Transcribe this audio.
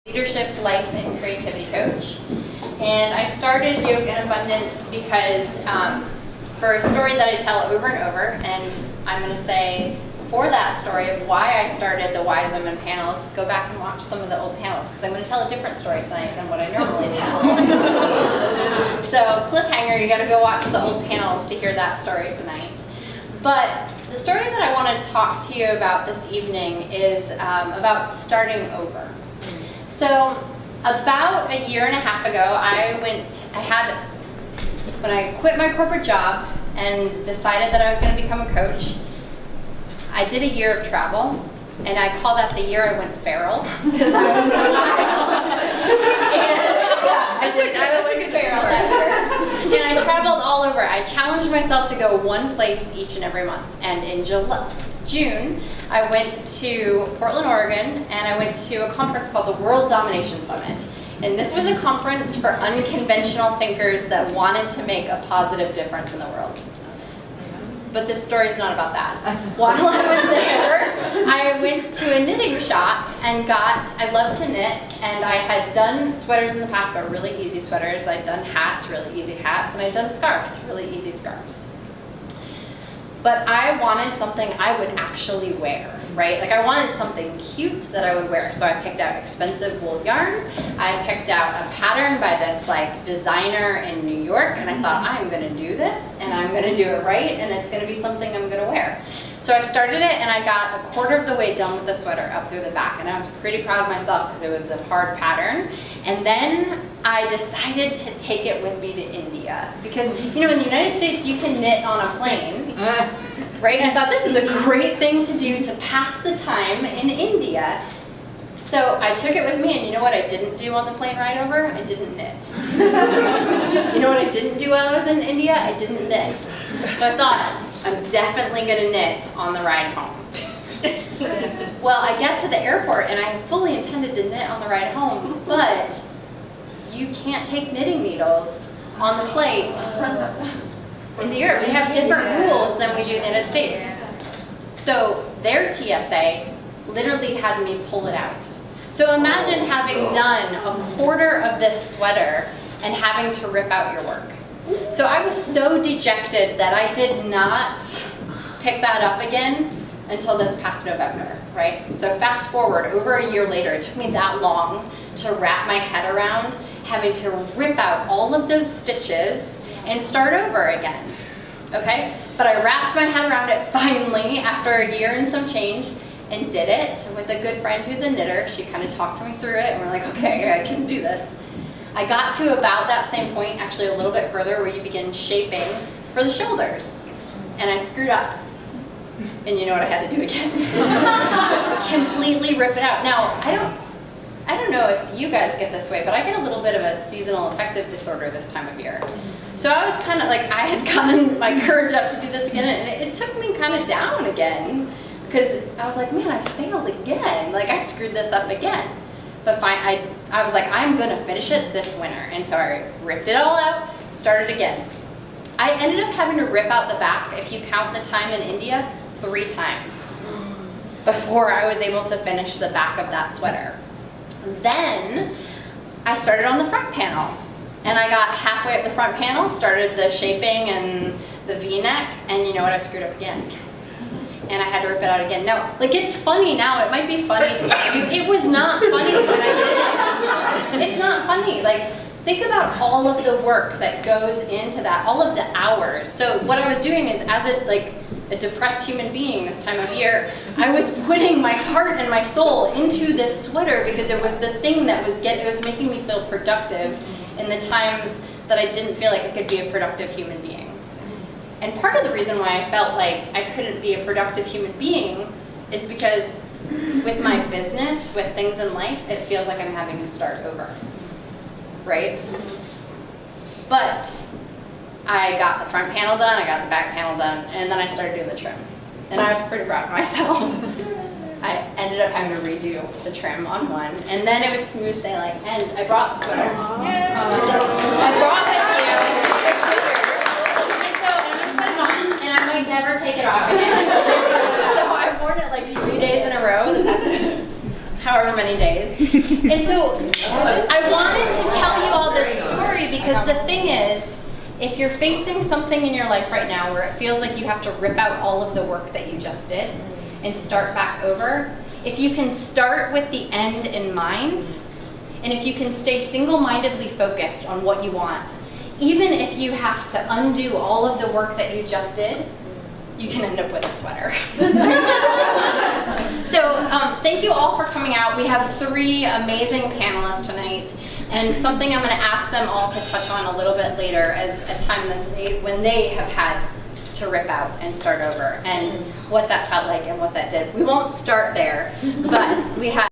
Leadership, life, and creativity coach. And I started Yoga in Abundance because for a story that I tell over and over, and I'm going to say for that story of why I started the Wise Women panels, go back and watch some of the old panels because I'm going to tell a different story tonight than what I normally tell. So cliffhanger, you got to go watch the old panels to hear that story tonight. But the story that I want to talk to you about this evening is about starting over. So about a year and a half ago, when I quit my corporate job and decided that I was going to become a coach, I did a year of travel, and I call that the year I went feral, because I was I was feral that year. And I traveled all over. I challenged myself to go one place each and every month, and in June, I went to Portland, Oregon, and I went to a conference called the World Domination Summit. And this was a conference for unconventional thinkers that wanted to make a positive difference in the world. But this story is not about that. While I was there, I went to a knitting shop and I love to knit, and I had done sweaters in the past, but really easy sweaters. I'd done hats, really easy hats, and I'd done scarves, really easy scarves. But I wanted something I would actually wear, right? Like I wanted something cute that I would wear. So I picked out expensive wool yarn. I picked out a pattern by this like designer in New York, and I thought, I'm gonna do this, and I'm gonna do it right, and it's gonna be something I'm gonna wear. So I started it, and I got a quarter of the way done with the sweater up through the back, and I was pretty proud of myself because it was a hard pattern. And then I decided to take it with me to India because, you know, in the United States, you can knit on a plane, right? And I thought this is a great thing to do to pass the time in India. So I took it with me, and you know what I didn't do on the plane ride over? I didn't knit. You know what I didn't do while I was in India? I didn't knit. So I thought, I'm definitely gonna knit on the ride home. Well, I get to the airport, and I fully intended to knit on the ride home, but you can't take knitting needles on the flight into Europe. They have different rules than we do in the United States. So their TSA literally had me pull it out. So imagine having done a quarter of this sweater and having to rip out your work. So I was so dejected that I did not pick that up again until this past November, right? So fast forward, over a year later, it took me that long to wrap my head around having to rip out all of those stitches and start over again, okay? But I wrapped my head around it finally after a year and some change and did it with a good friend who's a knitter. She kind of talked me through it, and we're like, okay, I can do this. I got to about that same point, actually a little bit further, where you begin shaping for the shoulders. And I screwed up. And you know what I had to do again? Completely rip it out. Now, I don't know if you guys get this way, but I get a little bit of a seasonal affective disorder this time of year. So I was kind of like, I had gotten my courage up to do this again, and it took me kind of down again, because I was like, man, I failed again. Like, I screwed this up again. But I was like, I'm going to finish it this winter. And so I ripped it all out, started again. I ended up having to rip out the back, if you count the time in India, 3 times before I was able to finish the back of that sweater. Then I started on the front panel. And I got halfway up the front panel, started the shaping and the V-neck, and you know what, I screwed up again. And I had to rip it out again. Now, like, it's funny now. It might be funny to you. It was not funny when I did it. It's not funny. Like, think about all of the work that goes into that, all of the hours. So what I was doing is, as a depressed human being this time of year, I was putting my heart and my soul into this sweater because it was the thing that was making me feel productive in the times that I didn't feel like I could be a productive human being. And part of the reason why I felt like I couldn't be a productive human being is because with my business, with things in life, it feels like I'm having to start over, right? But I got the front panel done, I got the back panel done, and then I started doing the trim. And I was pretty proud of myself. I ended up having to redo the trim on one, and then it was smooth sailing, and I brought the sweater. I brought with you. And I might never take it off again. So I've worn it like 3 days in a row the past however many days. And so I wanted to tell you all this story because the thing is, if you're facing something in your life right now where it feels like you have to rip out all of the work that you just did and start back over, if you can start with the end in mind, and if you can stay single-mindedly focused on what you want, even if you have to undo all of the work that you just did, you can end up with a sweater. So thank you all for coming out. We have 3 amazing panelists tonight, and something I'm going to ask them all to touch on a little bit later as a time that when they have had to rip out and start over, and what that felt like and what that did. We won't start there, but we had